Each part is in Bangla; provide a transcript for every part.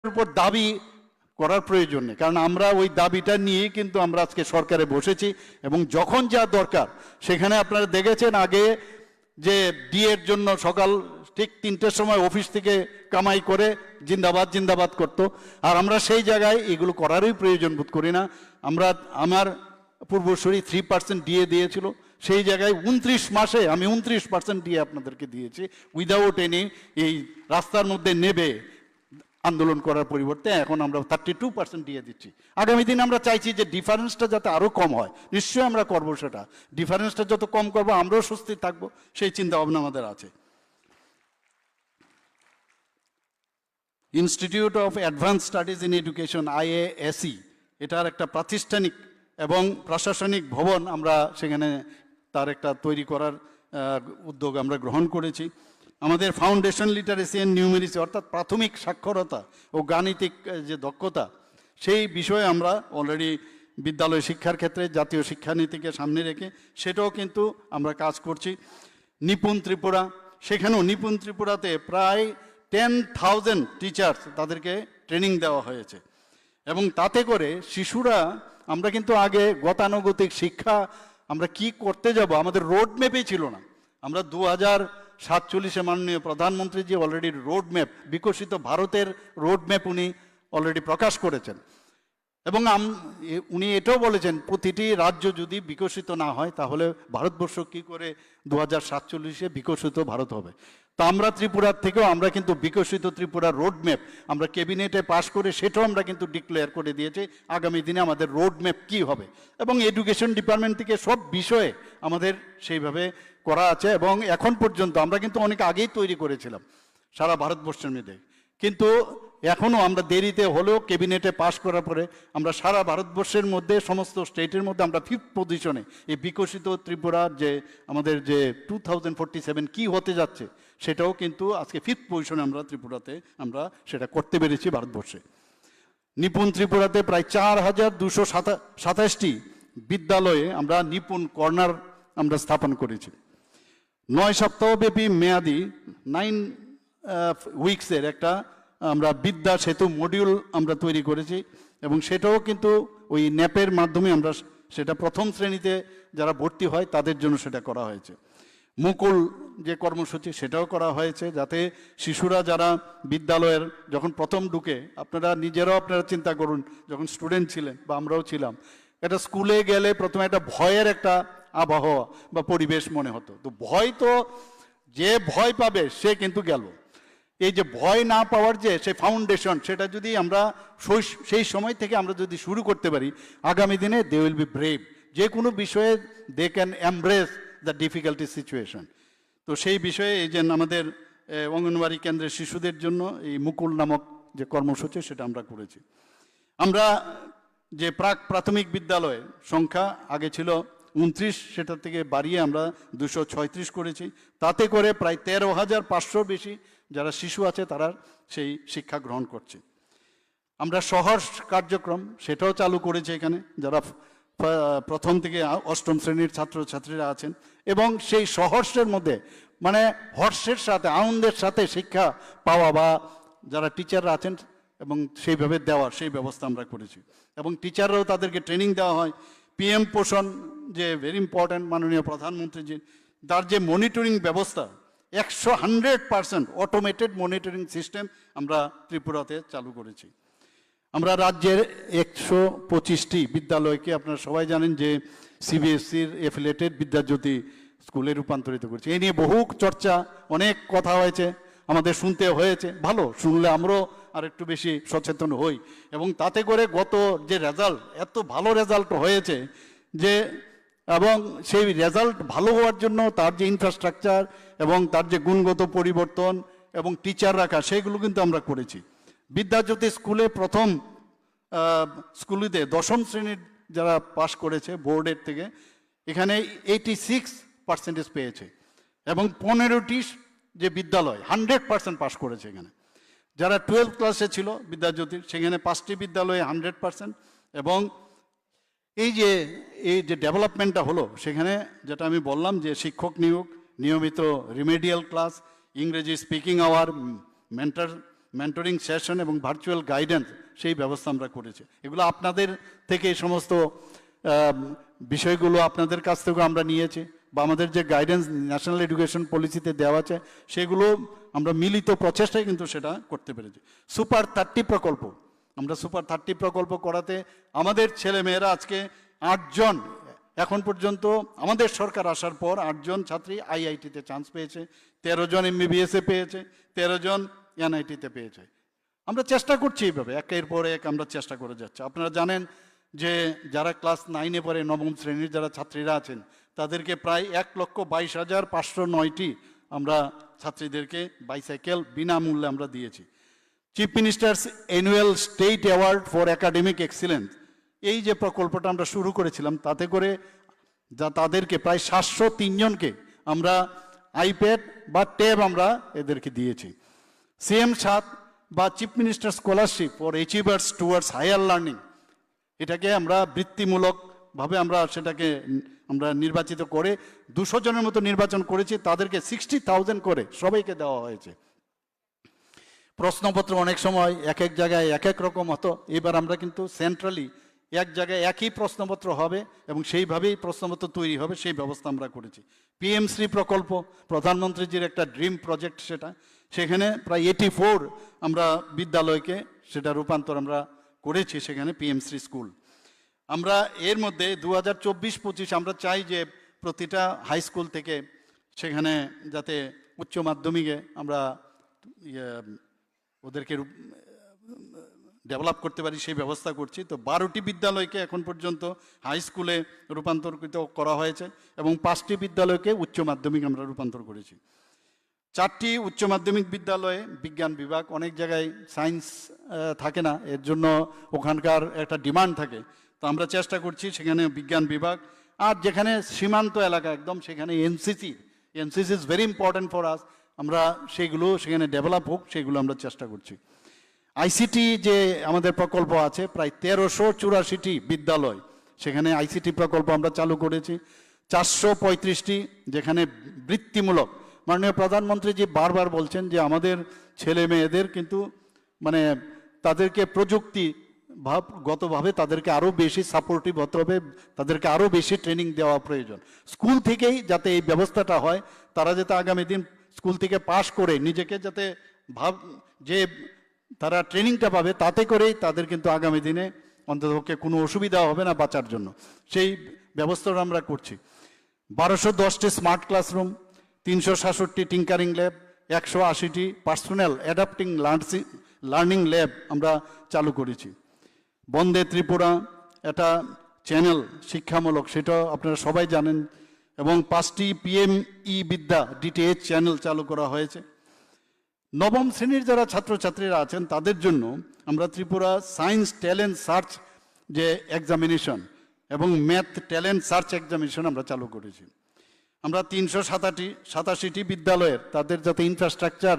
উপর দাবি করার প্রয়োজন নেই, কারণ আমরা ওই দাবিটা নিয়ে কিন্তু আমরা আজকে সরকারে বসেছি এবং যখন যা দরকার সেখানে আপনারা দেখেছেন আগে যে ডিএর জন্য সকাল ঠিক 3টের সময় অফিস থেকে কামাই করে জিন্দাবাদ জিন্দাবাদ করতো, আর আমরা সেই জায়গায় এগুলো করারই প্রয়োজন বোধ করি না। আমার পূর্বসূরি 3% ডিএ দিয়েছিল, সেই জায়গায় 29 মাসে আমি 29% ডিএ আপনাদেরকে দিয়েছি উইদাউট এনি এই রাস্তার মধ্যে নেবে আন্দোলন করার পরিবর্তে এখন আমরা 32% দিয়ে দিচ্ছি। আগামী দিন আমরা চাইছি যে ডিফারেন্সটা যাতে আরও কম হয়, নিশ্চয়ই আমরা করবো সেটা। ডিফারেন্সটা যত কম করবো আমরাও স্বস্তি থাকবো, সেই চিন্তা ভাবনা আমাদের আছে। Institute of advance studies in education IASE, এটার একটা প্রাতিষ্ঠানিক এবং প্রশাসনিক ভবন আমরা সেখানে তার একটা তৈরি করার উদ্যোগ আমরা গ্রহণ করেছি। আমাদের ফাউন্ডেশন লিটারেসি অ্যান্ড নিউমেরিসি অর্থাৎ প্রাথমিক সাক্ষরতা ও গাণিতিক যে দক্ষতা, সেই বিষয়ে আমরা অলরেডি বিদ্যালয় শিক্ষার ক্ষেত্রে জাতীয় শিক্ষানীতিকে সামনে রেখে সেটাও কিন্তু আমরা কাজ করছি। নিপুণ ত্রিপুরা, সেখানেও নিপুণ ত্রিপুরাতে প্রায় 10,000 টিচার্স তাদেরকে ট্রেনিং দেওয়া হয়েছে এবং তাতে করে শিশুরা, আমরা কিন্তু আগে গতানুগতিক শিক্ষা আমরা কি করতে যাব আমাদের রোড ম্যাপেই ছিল না। আমরা 2047-এ মাননীয় প্রধানমন্ত্রী অলরেডি রোড ম্যাপ, বিকশিত ভারতের রোড ম্যাপ উনি অলরেডি প্রকাশ করেছেন এবং উনি এটাও বলেছেন প্রতিটি রাজ্য যদি বিকশিত না হয় তাহলে ভারতবর্ষ কী করে 2047-এ বিকশিত ভারত হবে। তা আমরা ত্রিপুরার থেকেও আমরা কিন্তু বিকশিত ত্রিপুরা রোড ম্যাপ আমরা ক্যাবিনেটে পাশ করে সেটাও আমরা কিন্তু ডিক্লেয়ার করে দিয়েছি আগামী দিনে আমাদের রোড ম্যাপ কী হবে, এবং এডুকেশন ডিপার্টমেন্ট থেকে সব বিষয়ে আমাদের সেইভাবে করা আছে এবং এখন পর্যন্ত আমরা কিন্তু অনেক আগেই তৈরি করেছিলাম সারা ভারতবর্ষের মধ্যে, কিন্তু এখনও আমরা দেরিতে হলেও ক্যাবিনেটে পাশ করার পরে আমরা সারা ভারতবর্ষের মধ্যে সমস্ত স্টেটের মধ্যে আমরা 5th পজিশনে এই বিকশিত ত্রিপুরার যে আমাদের যে 2047 কি হতে যাচ্ছে সেটাও কিন্তু আজকে 5th পজিশনে আমরা ত্রিপুরাতে আমরা সেটা করতে পেরেছি ভারতবর্ষে। নিপুণ ত্রিপুরাতে প্রায় 4,227টি বিদ্যালয়ে আমরা নিপুণ কর্নার আমরা স্থাপন করেছি। 9 সপ্তাহব্যাপী মেয়াদি 9 উইকসের একটা আমরা বিদ্যা সেতু মডিউল আমরা তৈরি করেছি এবং সেটাও কিন্তু ওই ন্যাপের মাধ্যমে আমরা সেটা প্রথম শ্রেণীতে যারা ভর্তি হয় তাদের জন্য সেটা করা হয়েছে। মুকুল যে কর্মসূচি সেটাও করা হয়েছে যাতে শিশুরা যারা বিদ্যালয়ের যখন প্রথম ঢুকে, আপনারা নিজেরাও আপনারা চিন্তা করুন যখন স্টুডেন্ট ছিলেন বা আমরাও ছিলাম, একটা স্কুলে গেলে প্রথমে একটা ভয়ের একটা আবহাওয়া বা পরিবেশ মনে হতো, তো ভয় তো যে ভয় পাবে সে কিন্তু গেল। এই যে ভয় না পাওয়ার যে সে ফাউন্ডেশন, সেটা যদি আমরা সেই সময় থেকে আমরা যদি শুরু করতে পারি আগামী দিনে দে উইল বি ব্রেভ, যে কোনো বিষয়ে they can embrace the difficulty situation. তো সেই বিষয়ে এই যে আমাদের অঙ্গনওয়াড়ি কেন্দ্রের শিশুদের জন্য এই মুকুল নামক যে কর্মসূচি সেটা আমরা করেছি। আমরা যে প্রাথমিক বিদ্যালয়ের সংখ্যা আগে ছিল 29, সেটা থেকে বাড়িয়ে আমরা 236 করেছি, তাতে করে প্রায় 13,500 বেশি যারা শিশু আছে তারা সেই শিক্ষা গ্রহণ করছে। আমরা সহর্ষ কার্যক্রম সেটাও চালু করেছি এখানে, যারা প্রথম থেকে 8ম শ্রেণীর ছাত্রছাত্রীরা আছেন এবং সেই সহর্ষের মধ্যে মানে হর্ষের সাথে আনন্দের সাথে শিক্ষা পাওয়া বা যারা টিচাররা আছেন এবং সেইভাবে দেওয়ার সেই ব্যবস্থা আমরা করেছি এবং টিচাররাও তাদেরকে ট্রেনিং দেওয়া হয়। PM পোষণ যে ভেরি ইম্পর্ট্যান্ট, মাননীয় প্রধানমন্ত্রীজি তার যে মনিটরিং ব্যবস্থা 100% অটোমেটেড মনিটরিং সিস্টেম আমরা ত্রিপুরাতে চালু করেছি। আমরা রাজ্যের 125টি বিদ্যালয়কে, আপনারা সবাই জানেন যে CBSEর এফিলিয়েটেড বিদ্যাজ্যোতি স্কুলে রূপান্তরিত করেছি। এই নিয়ে বহু চর্চা, অনেক কথা হয়েছে, আমাদের শুনতে হয়েছে, ভালো শুনলে আমরাও আর একটু বেশি সচেতন হই এবং তাতে করে গত যে রেজাল্ট, এত ভালো রেজাল্ট হয়েছে যে, এবং সেই রেজাল্ট ভালো হওয়ার জন্য তার যে ইনফ্রাস্ট্রাকচার এবং তার যে গুণগত পরিবর্তন এবং টিচার রাখা সেগুলো কিন্তু আমরা করেছি। বিদ্যাজ্যোতি স্কুলে প্রথম স্কুলেতে 10ম শ্রেণীর যারা পাশ করেছে বোর্ডের থেকে, এখানে 86% পেয়েছে এবং 15টি যে বিদ্যালয় 100% পাশ করেছে। এখানে যারা 12th ক্লাসে ছিল বিদ্যাজ্যোতির, সেখানে 5টি বিদ্যালয়ে 100%। এবং এই যে ডেভেলপমেন্টটা হলো সেখানে যেটা আমি বললাম যে শিক্ষক নিয়োগ, নিয়মিত রিমেডিয়াল ক্লাস, ইংরেজি speaking hour, mentor mentoring session এবং ভার্চুয়াল গাইডেন্স সেই ব্যবস্থা আমরা করেছি। এগুলো আপনাদের থেকে এই সমস্ত বিষয়গুলো আপনাদের কাছ থেকেও আমরা নিয়েছি, বা আমাদের যে গাইডেন্স ন্যাশনাল এডুকেশন পলিসিতে দেওয়া আছে সেগুলো আমরা মিলিত প্রচেষ্টায় কিন্তু সেটা করতে পেরেছি। সুপার 30 প্রকল্প, আমরা সুপার 30 প্রকল্প করাতে আমাদের ছেলেমেয়েরা আজকে 8 জন, এখন পর্যন্ত আমাদের সরকার আসার পর 8 জন ছাত্রী আইআইটিতে চান্স পেয়েছে, 13 জন এমবিবিএসে পেয়েছে, 13 জন এনআইটিতে পেয়েছে। আমরা চেষ্টা করছি এইভাবে একের পর এক আমরা চেষ্টা করে যাচ্ছি। আপনারা জানেন যে যারা ক্লাস 9-এ পড়ে, নবম শ্রেণীর যারা ছাত্রীরা আছেন তাদেরকে প্রায় 1,22,509টি আমরা ছাত্রীদেরকে বাইসাইকেল বিনামূল্যে আমরা দিয়েছি। Chief ministers annual state award for academic excellence, এই যে প্রকল্পটা আমরা শুরু করেছিলাম তাতে করে তাদেরকে প্রায় 703 জনকে আমরা আইপ্যাড বা ট্যাব আমরা এদেরকে দিয়েছি। CM7 বা chief minister scholarship for achievers towards higher learning, এটাকে আমরা বৃত্তিমূলকভাবে আমরা সেটাকে আমরা নির্বাচিত করে 200 জনের মতো নির্বাচন করেছি, তাদেরকে 60,000 করে সবাইকে দেওয়া হয়েছে। প্রশ্নপত্র অনেক সময় এক এক জায়গায় এক এক রকম হতো, এবার আমরা কিন্তু সেন্ট্রালি এক জায়গায় একই প্রশ্নপত্র হবে এবং সেইভাবেই প্রশ্নপত্র তৈরি হবে, সেই ব্যবস্থা আমরা করেছি। PM3 প্রকল্প, প্রধানমন্ত্রীজির একটা ড্রিম প্রজেক্ট, সেখানে প্রায় 84 আমরা বিদ্যালয়কে সেটা রূপান্তর আমরা করেছি, সেখানে PM3 স্কুল। আমরা এর মধ্যে 2024-25 আমরা চাই যে প্রতিটা হাই স্কুল থেকে সেখানে যাতে উচ্চ মাধ্যমিকে আমরা ওদেরকে ডেভেলপ করতে পারি সেই ব্যবস্থা করছি। তো 12টি বিদ্যালয়কে এখন পর্যন্ত হাই স্কুলে রূপান্তরিত করা হয়েছে এবং 5টি বিদ্যালয়কে উচ্চ মাধ্যমিক আমরা রূপান্তর করেছি। 4টি উচ্চ মাধ্যমিক বিদ্যালয়ে বিজ্ঞান বিভাগ, অনেক জায়গায় সায়েন্স থাকে না, এর জন্য ওখানকার একটা ডিমান্ড থাকে, তো আমরা চেষ্টা করছি সেখানে বিজ্ঞান বিভাগ। আর যেখানে সীমান্ত এলাকা একদম সেখানে NCC is very important for us, আমরা সেগুলো সেখানে ডেভেলপ হোক সেগুলো আমরা চেষ্টা করছি। আইসিটি যে আমাদের প্রকল্প আছে, প্রায় 1384টি বিদ্যালয় সেখানে আইসিটি প্রকল্প আমরা চালু করেছি। 435টি যেখানে বৃত্তিমূলক, মাননীয় প্রধানমন্ত্রীজি বারবার বলছেন যে আমাদের ছেলে মেয়েদের কিন্তু মানে তাদেরকে প্রযুক্তিগতভাবে তাদেরকে আরও বেশি সাপোর্টিভ হতে হবে, তাদেরকে আরও বেশি ট্রেনিং দেওয়া প্রয়োজন। স্কুল থেকেই যাতে এই ব্যবস্থাটা হয়, তারা যাতে আগামী দিন স্কুল থেকে পাশ করে নিজেকে যাতে যে তারা ট্রেনিংটা পাবে, তাতে করেই তাদের কিন্তু আগামী দিনে অন্ততপক্ষে কোনো অসুবিধা হবে না বাঁচার জন্য, সেই ব্যবস্থাটা আমরা করছি। 1210টি স্মার্ট ক্লাসরুম, 367টি টিঙ্কারিং ল্যাব, 180টি পার্সোনাল অ্যাডাপ্টিং লার্নিং ল্যাব আমরা চালু করেছি। বন্দে ত্রিপুরা একটা চ্যানেল শিক্ষামূলক, সেটাও আপনারা সবাই জানেন, এবং 5টি PME বিদ্যা DTH চ্যানেল চালু করা হয়েছে। নবম শ্রেণীর যারা ছাত্রছাত্রীরা আছেন তাদের জন্য আমরা ত্রিপুরা সায়েন্স ট্যালেন্ট সার্চ যে এক্সামিনেশন এবং ম্যাথ ট্যালেন্ট সার্চ এক্সামিনেশন আমরা চালু করেছি। আমরা 387টি বিদ্যালয়ের তাদের যাতে ইনফ্রাস্ট্রাকচার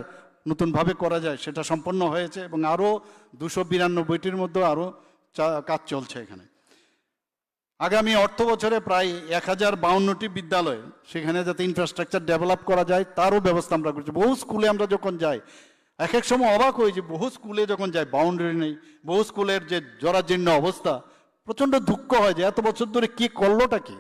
নতুনভাবে করা যায় সেটা সম্পন্ন হয়েছে এবং আরও 292টির মধ্যে আরও কাজ চলছে এখানে। আগামী অর্থ বছরে প্রায় 1052টি বিদ্যালয় সেখানে যাতে ইনফ্রাস্ট্রাকচার ডেভেলপ করা যায় তারও ব্যবস্থা আমরা করছি। বহু স্কুলে আমরা যখন যাই এক এক সময় অবাক হই যে বহু স্কুলে যখন যাই বাউন্ডারি নেই, বহু স্কুলের যে জরাজীর্ণ অবস্থা, প্রচণ্ড দুঃখ হয় যে এত বছর ধরে কি করলোটা কি।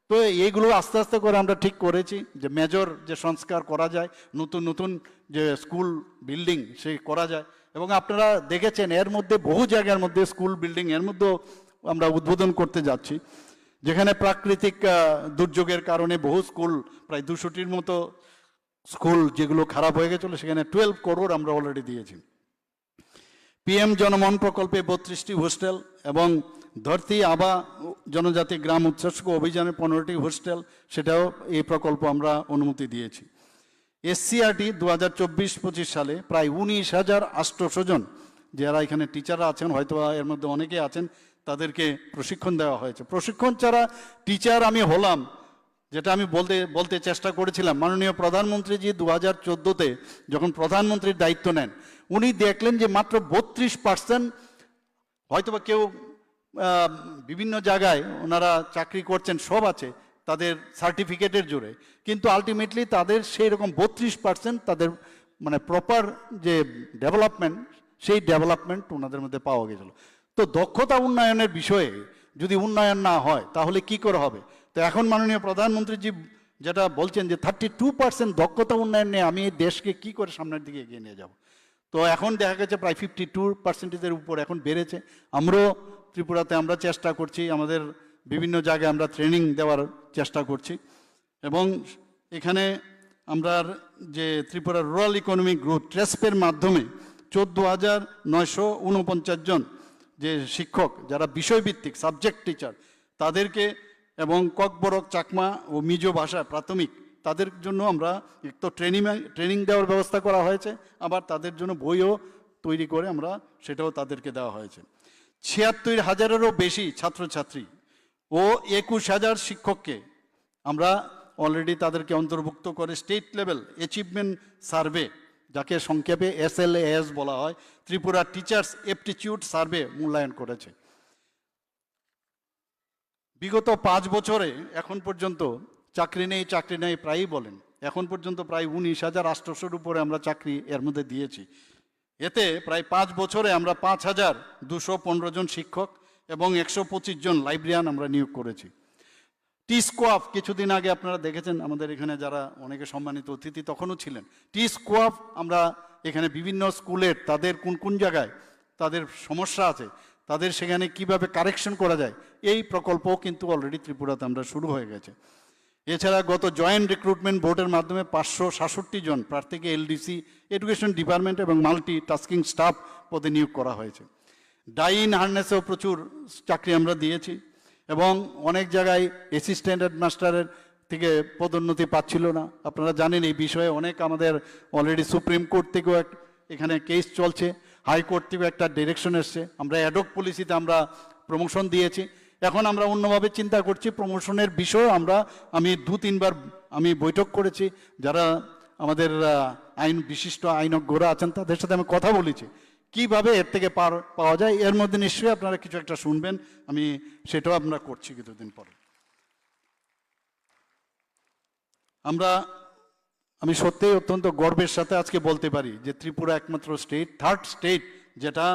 তো এইগুলো আস্তে আস্তে করে আমরা ঠিক করেছি যে মেজর যে সংস্কার করা যায়, নতুন নতুন যে স্কুল বিল্ডিং সে করা যায়। এবং আপনারা দেখেছেন এর মধ্যে বহু জায়গার মধ্যে স্কুল বিল্ডিং এর মধ্যেও আমরা উদ্বোধন করতে যাচ্ছি, যেখানে প্রাকৃতিক দুর্যোগের কারণে বহু স্কুল প্রায় 200টির মতো স্কুল যেগুলো খারাপ হয়ে গেছিলো সেখানে 12 করোড় আমরা অলরেডি দিয়েছি। PM জনমন প্রকল্পে 32টি হোস্টেল এবং ধরতি আবা জনজাতি গ্রাম উৎসর্গ অভিযানে 15টি হোস্টেল, সেটাও এই প্রকল্প আমরা অনুমতি দিয়েছি। SCRT 2024-25 সালে প্রায় 19,800 জন যারা এখানে টিচাররা আছেন, হয়তো এর মধ্যে অনেকে আছেন, তাদেরকে প্রশিক্ষণ দেওয়া হয়েছে। প্রশিক্ষণ ছাড়া টিচার আমি হলাম, যেটা আমি বলতে চেষ্টা করেছিলাম। মাননীয় প্রধানমন্ত্রীজি 2014-তে যখন প্রধানমন্ত্রীর দায়িত্ব নেন, উনি দেখলেন যে মাত্র 32%, হয়তোবা কেউ বিভিন্ন জায়গায় ওনারা চাকরি করছেন, সব আছে তাদের সার্টিফিকেটের জোরে, কিন্তু আলটিমেটলি তাদের সেই রকম 32% তাদের মানে প্রপার যে ডেভেলপমেন্ট, সেই ডেভেলপমেন্ট ওনাদের মধ্যে পাওয়া গেছিল। তো দক্ষতা উন্নয়নের বিষয়ে যদি উন্নয়ন না হয় তাহলে কি করে হবে? তো এখন মাননীয় প্রধানমন্ত্রীজি যেটা বলছেন যে 32% দক্ষতা উন্নয়ন নিয়ে আমি এই দেশকে কি করে সামনের দিকে এগিয়ে নিয়ে যাব। তো এখন দেখা গেছে প্রায় 52%-এর উপর এখন বেড়েছে। আমরাও ত্রিপুরাতে আমরা চেষ্টা করছি, আমাদের বিভিন্ন জায়গায় আমরা ট্রেনিং দেওয়ার চেষ্টা করছি। এবং এখানে আমরা যে ত্রিপুরা রুরাল ইকোনমিক গ্রোথ ট্রেসপের মাধ্যমে 14,949 জন যে শিক্ষক যারা বিষয়ভিত্তিক সাবজেক্ট টিচার তাদেরকে, এবং ককবরক, চাকমা ও মিজো ভাষা প্রাথমিক তাদের জন্য আমরা এক তো ট্রেনিং দেওয়ার ব্যবস্থা করা হয়েছে, আবার তাদের জন্য বইও তৈরি করে আমরা সেটাও তাদেরকে দেওয়া হয়েছে। 76,000-এরও বেশি ছাত্রছাত্রী ও 21,000 শিক্ষককে আমরা অলরেডি তাদেরকে অন্তর্ভুক্ত করে স্টেট লেভেল অ্যাচিভমেন্ট সার্ভে, যাকে সংক্ষেপে SLAS বলা হয়, ত্রিপুরা টিচার্স অ্যাপটিটিউড সার্ভে মূল্যায়ন করেছে। বিগত 5 বছরে এখন পর্যন্ত চাকরি নেই প্রায়ই বলেন, এখন পর্যন্ত প্রায় 19,800-এর উপরে আমরা চাকরি এর মধ্যে দিয়েছি। এতে প্রায় 5 বছরে আমরা 5,215 জন শিক্ষক এবং 125 জন লাইব্রেরিয়ান আমরা নিয়োগ করেছি। টি-স্কোয়াফ কিছুদিন আগে আপনারা দেখেছেন, আমাদের এখানে যারা অনেকে সম্মানিত অতিথি তখনও ছিলেন। টি-স্কোয়াফ আমরা এখানে বিভিন্ন স্কুলের তাদের কোন জায়গায় তাদের সমস্যা আছে, তাদের সেখানে কিভাবে কারেকশন করা যায়, এই প্রকল্পও কিন্তু অলরেডি ত্রিপুরাতে আমরা শুরু হয়ে গেছে। এছাড়া গত জয়েন্ট রিক্রুটমেন্ট ভোটের মাধ্যমে 566 জন প্রার্থীকে LDC এডুকেশন ডিপার্টমেন্ট এবং মাল্টি টাস্কিং স্টাফ পদে নিয়োগ করা হয়েছে। ডাইন হার্নেসেও প্রচুর চাকরি আমরা দিয়েছি, এবং অনেক জায়গায় অ্যাসিস্ট্যান্ট হেডমাস্টারের থেকে পদোন্নতি পাচ্ছিল না। আপনারা জানেন এই বিষয়ে অনেক আমাদের অলরেডি সুপ্রিম কোর্ট থেকেও এখানে কেস চলছে, হাইকোর্ট থেকেও একটা ডিরেকশন এসছে। আমরা অ্যাডক পলিসিতে আমরা প্রমোশন দিয়েছি। এখন আমরা অন্যভাবে চিন্তা করছি প্রমোশনের বিষয়ে। আমি 2-3 বার আমি বৈঠক করেছি, যারা আমাদের বিশিষ্ট আইনজ্ঞরা আছেন তাদের সাথে আমি কথা বলেছি কিভাবে এর থেকে পাওয়া যায়। এর মধ্যে নিশ্চয়ই আপনারা কিছু একটা শুনবেন, আমি সেটাও আমরা করছি কিছুদিন পরে। আমি সত্যিই অত্যন্ত গর্বের সাথে আজকে বলতে পারি যে ত্রিপুরা একমাত্র স্টেট, থার্ড স্টেট, যেটা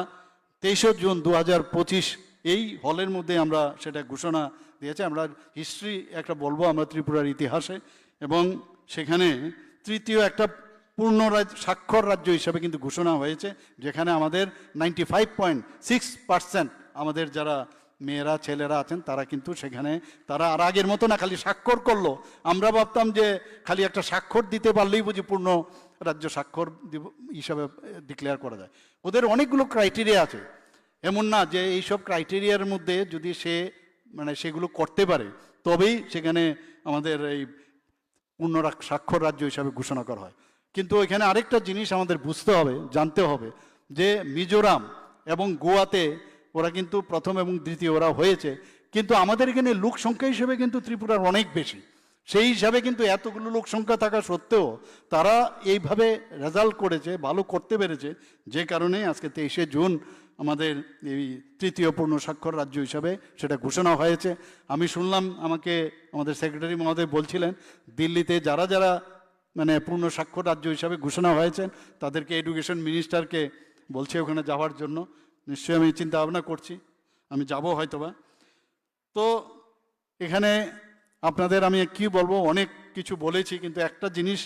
23 জুন 2025 এই হলের মধ্যে আমরা সেটা ঘোষণা দিয়েছে। আমরা হিস্ট্রি একটা বলবো আমরা ত্রিপুরার ইতিহাসে, এবং সেখানে তৃতীয় একটা পূর্ণ স্বাক্ষর রাজ্য হিসাবে কিন্তু ঘোষণা হয়েছে, যেখানে আমাদের 95.6% আমাদের যারা মেয়েরা ছেলেরা আছেন তারা কিন্তু সেখানে তারা আর আগের মতো না খালি স্বাক্ষর করলো। আমরা ভাবতাম যে খালি একটা স্বাক্ষর দিতে পারলেই বুঝি পূর্ণ রাজ্য স্বাক্ষর হিসাবে ডিক্লেয়ার করা যায়। ওদের অনেকগুলো ক্রাইটেরিয়া আছে, এমন না যে এইসব ক্রাইটেরিয়ার মধ্যে যদি সেগুলো করতে পারে তবেই সেখানে আমাদের এই পূর্ণ স্বাক্ষর রাজ্য হিসাবে ঘোষণা করা হয়। কিন্তু এখানে আরেকটা জিনিস আমাদের বুঝতে হবে, জানতে হবে, যে মিজোরাম এবং গোয়াতে ওরা কিন্তু প্রথম এবং দ্বিতীয় ওরা হয়েছে, কিন্তু আমাদের এখানে লোক সংখ্যা হিসেবে কিন্তু ত্রিপুরার অনেক বেশি। সেই হিসাবে কিন্তু এতগুলো লোক সংখ্যা থাকা সত্ত্বেও তারা এইভাবে রেজাল্ট করেছে, ভালো করতে পেরেছে, যে কারণে আজকে 23 জুন আমাদের এই তৃতীয় পূর্ণ স্বাক্ষর রাজ্য হিসাবে সেটা ঘোষণা হয়েছে। আমি শুনলাম, আমাদের সেক্রেটারি মহোদয় বলছিলেন, দিল্লিতে যারা পূর্ণ স্বাক্ষর রাজ্য হিসাবে ঘোষণা হয়েছেন তাদেরকে এডুকেশন মিনিস্টারকে বলছে ওখানে যাওয়ার জন্য। নিশ্চয়ই আমি চিন্তা ভাবনা করছি, আমি যাব হয়তোবা। তো এখানে আপনাদের আমি কি বলবো, অনেক কিছু বলেছি, কিন্তু একটা জিনিস